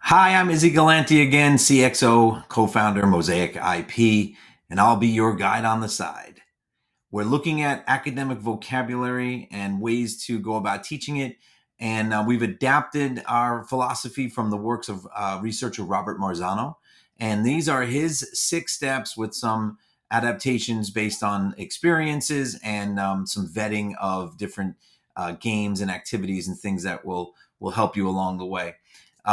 Hi, I'm Izzy Galanti again, CXO, co-founder, Mosaic IP, and I'll be your guide on the side. We're looking at academic vocabulary and ways to go about teaching it, and we've adapted our philosophy from the works of researcher Robert Marzano, and these are his 6 steps with some adaptations based on experiences and some vetting of different games and activities and things that will help you along the way.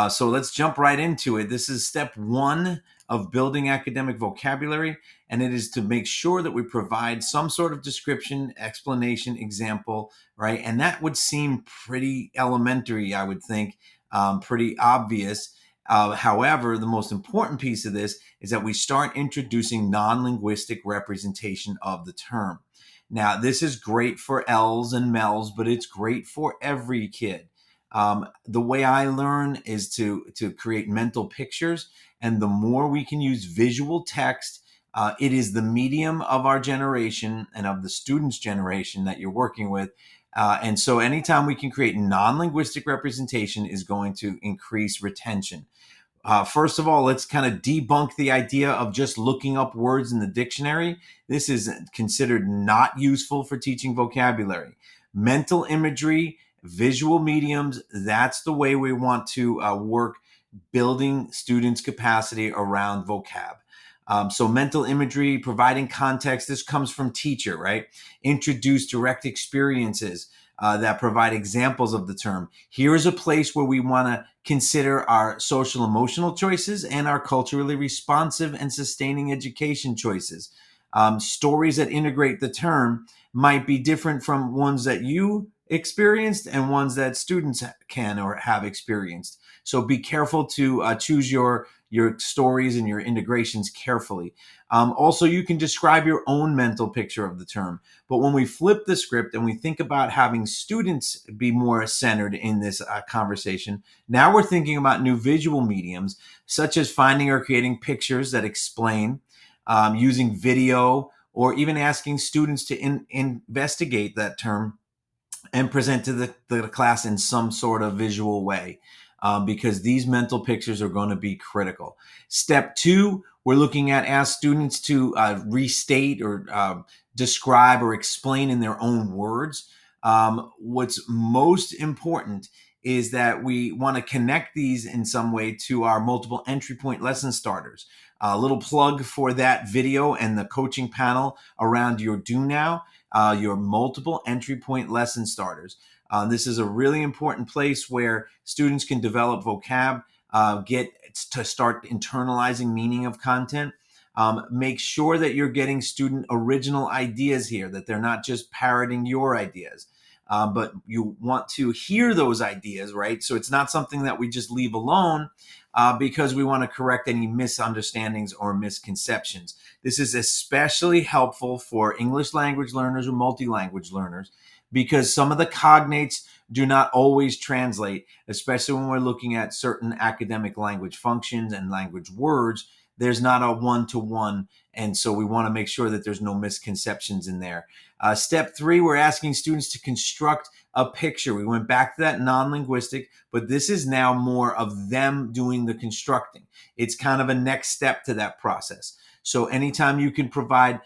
So let's jump right into it. This is step 1 of building academic vocabulary, and it is to make sure that we provide some sort of description, explanation, example, right? And that would seem pretty elementary, I would think, pretty obvious. However, the most important piece of this is that we start introducing non-linguistic representation of the term. Now, this is great for L's and Mel's, but it's great for every kid. The way I learn is to create mental pictures, and the more we can use visual text, it is the medium of our generation and of the students' generation that you're working with. And so anytime we can create non-linguistic representation is going to increase retention. First of all, let's kind of debunk the idea of just looking up words in the dictionary. This is considered not useful for teaching vocabulary. Mental imagery, visual mediums, that's the way we want to work building students' capacity around vocab. So mental imagery, providing context, this comes from teacher, right? Introduce direct experiences that provide examples of the term. Here is a place where we want to consider our social emotional choices and our culturally responsive and sustaining education choices. Stories that integrate the term might be different from ones that you experienced and ones that students can or have experienced. So be careful to choose your stories and your integrations carefully. Also, you can describe your own mental picture of the term. But when we flip the script and we think about having students be more centered in this conversation, now we're thinking about new visual mediums, such as finding or creating pictures that explain, using video, or even asking students to investigate that term and present to the class in some sort of visual way, because these mental pictures are going to be critical. Step 2, we're looking at ask students to restate or describe or explain in their own words. What's most important is that we want to connect these in some way to our multiple entry point lesson starters. A little plug for that video and the coaching panel around your do now, your multiple entry point lesson starters. This is a really important place where students can develop vocab, get to start internalizing meaning of content. Make sure that you're getting student original ideas here, that they're not just parroting your ideas. But you want to hear those ideas, right? So it's not something that we just leave alone because we want to correct any misunderstandings or misconceptions. This is especially helpful for English language learners or multi-language learners because some of the cognates do not always translate, especially when we're looking at certain academic language functions and language words. There's not a one-to-one, and so we want to make sure that there's no misconceptions in there. Step 3, we're asking students to construct a picture. We went back to that non-linguistic, but this is now more of them doing the constructing. It's kind of a next step to that process. So anytime you can provide,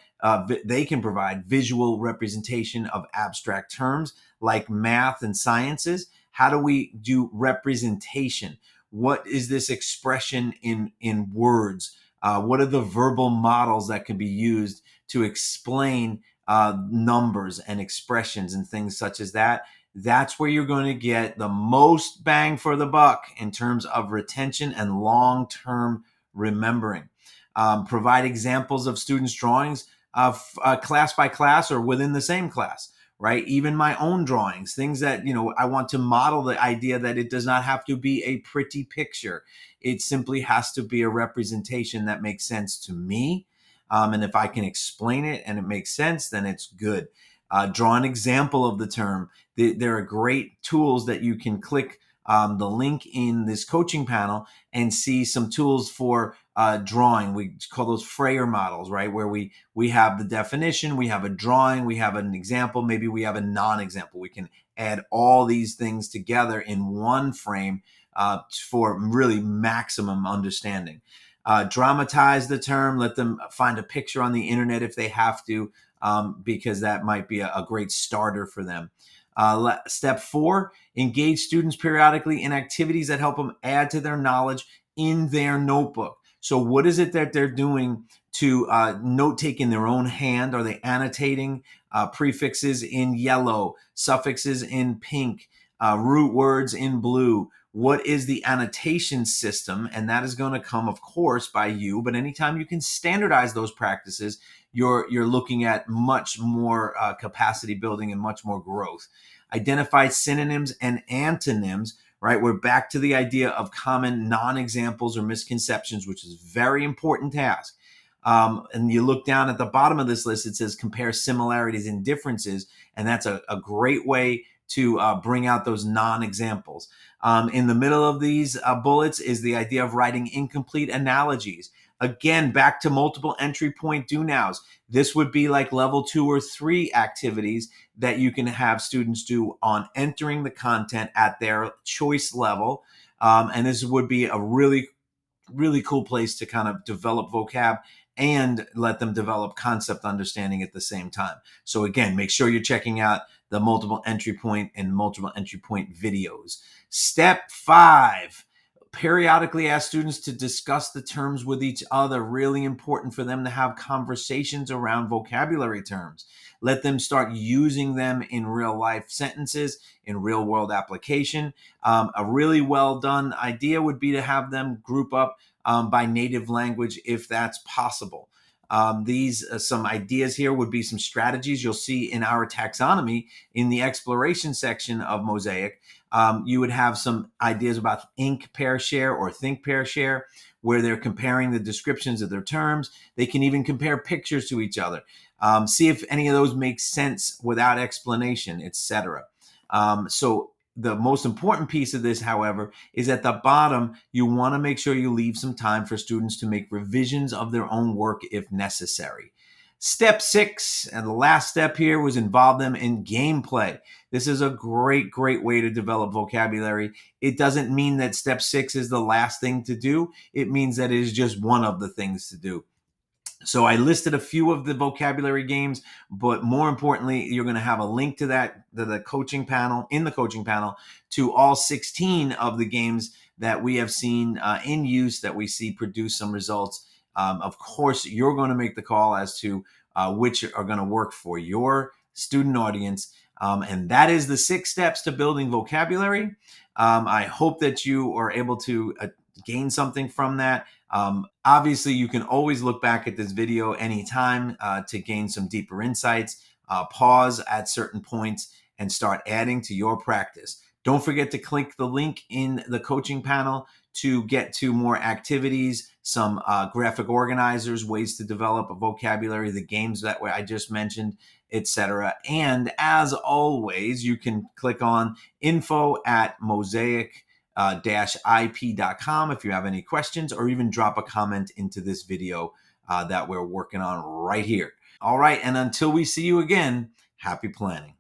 they can provide visual representation of abstract terms like math and sciences. How do we do representation? What is this expression in words? What are the verbal models that can be used to explain numbers and expressions and things such as that? That's where you're going to get the most bang for the buck in terms of retention and long-term remembering. Provide examples of students' drawings of class by class or within the same class, right? Even my own drawings, things that, I want to model the idea that it does not have to be a pretty picture. It simply has to be a representation that makes sense to me. And if I can explain it and it makes sense, then it's good. Draw an example of the term. There are great tools that you can click the link in this coaching panel and see some tools for drawing. We call those Freyer models, right? Where we have the definition, we have a drawing, we have an example, maybe we have a non-example. We can add all these things together in one frame for really maximum understanding. Dramatize the term. Let them find a picture on the internet if they have to, because that might be a great starter for them. Step 4, engage students periodically in activities that help them add to their knowledge in their notebook. So what is it that they're doing to note take in their own hand? Are they annotating prefixes in yellow, suffixes in pink, root words in blue? What is the annotation system? And that is going to come, of course, by you. But anytime you can standardize those practices, you're looking at much more capacity building and much more growth. Identify synonyms and antonyms, right? We're back to the idea of common non-examples or misconceptions, which is a very important task. And you look down at the bottom of this list, it says compare similarities and differences. And that's a great way to bring out those non-examples. In the middle of these bullets is the idea of writing incomplete analogies. Again, back to multiple entry point do-nows. This would be like level 2 or 3 activities that you can have students do on entering the content at their choice level. And this would be a really cool place to kind of develop vocab and let them develop concept understanding at the same time. So again, make sure you're checking out the multiple entry point and multiple entry point videos. Step 5, periodically ask students to discuss the terms with each other. Really important for them to have conversations around vocabulary terms. Let them start using them in real life sentences, in real world application. A really well done idea would be to have them group up by native language if that's possible. These some ideas here would be some strategies you'll see in our taxonomy in the exploration section of Mosaic. You would have some ideas about ink pair share or think pair share, where they're comparing the descriptions of their terms. They can even compare pictures to each other. See if any of those make sense without explanation, etc. So the most important piece of this, however, is at the bottom, you want to make sure you leave some time for students to make revisions of their own work if necessary. Step 6, and the last step here, was involve them in gameplay. This is a great way to develop vocabulary. It doesn't mean that step 6 is the last thing to do. It means that it is just one of the things to do. So I listed a few of the vocabulary games, but more importantly, you're going to have a link to that, to the coaching panel, in the coaching panel, to all 16 of the games that we have seen in use, that we see produce some results. Of course, you're going to make the call as to which are going to work for your student audience. And that is the 6 steps to building vocabulary. I hope that you are able to gain something from that. Obviously, you can always look back at this video anytime to gain some deeper insights, pause at certain points, and start adding to your practice. Don't forget to click the link in the coaching panel to get to more activities, some graphic organizers, ways to develop a vocabulary, the games that I just mentioned, etc. And as always, you can click on info@mosaic ip.com if you have any questions, or even drop a comment into this video that we're working on right here. All right, and until we see you again, happy planning.